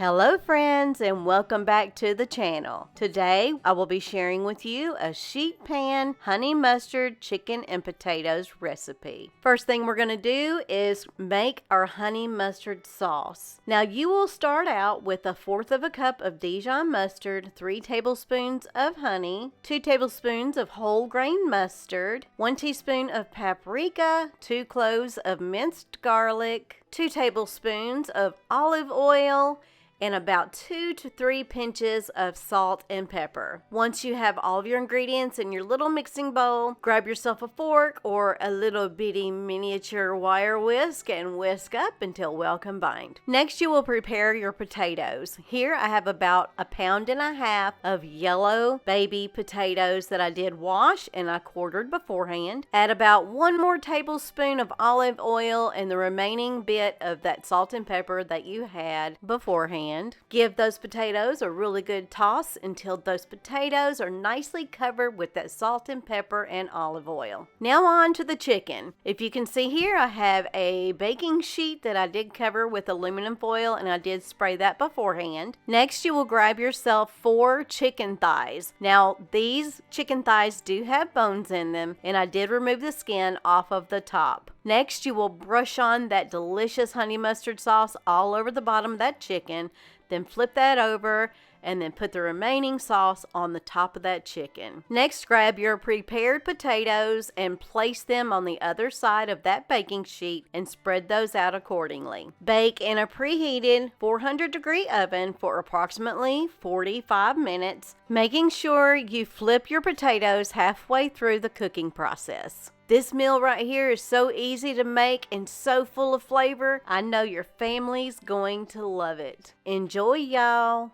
Hello friends, and welcome back to the channel. Today I will be sharing with you a sheet pan honey mustard chicken and potatoes recipe. First thing we're going to do is make our honey mustard sauce. Now you will start out with 1/4 cup of Dijon mustard, 3 tablespoons of honey, 2 tablespoons of whole grain mustard, 1 teaspoon of paprika, 2 cloves of minced garlic, 2 tablespoons of olive oil, and about 2 to 3 pinches of salt and pepper. Once you have all of your ingredients in your little mixing bowl, grab yourself a fork or a little bitty miniature wire whisk and whisk up until well combined. Next, you will prepare your potatoes. Here I have about 1.5 pounds of yellow baby potatoes that I did wash and I quartered beforehand. Add about 1 more tablespoon of olive oil and the remaining bit of that salt and pepper that you had beforehand. Give those potatoes a really good toss until those potatoes are nicely covered with that salt and pepper and olive oil. Now on to the chicken. If you can see here, I have a baking sheet that I did cover with aluminum foil and I did spray that beforehand. Next, you will grab yourself 4 chicken thighs. Now these chicken thighs do have bones in them and I did remove the skin off of the top. Next, you will brush on that delicious honey mustard sauce all over the bottom of that chicken, then flip that over and then put the remaining sauce on the top of that chicken. Next, grab your prepared potatoes and place them on the other side of that baking sheet and spread those out accordingly. Bake in a preheated 400-degree oven for approximately 45 minutes, making sure you flip your potatoes halfway through the cooking process. This meal right here is so easy to make and so full of flavor. I know your family's going to love it. Enjoy, y'all.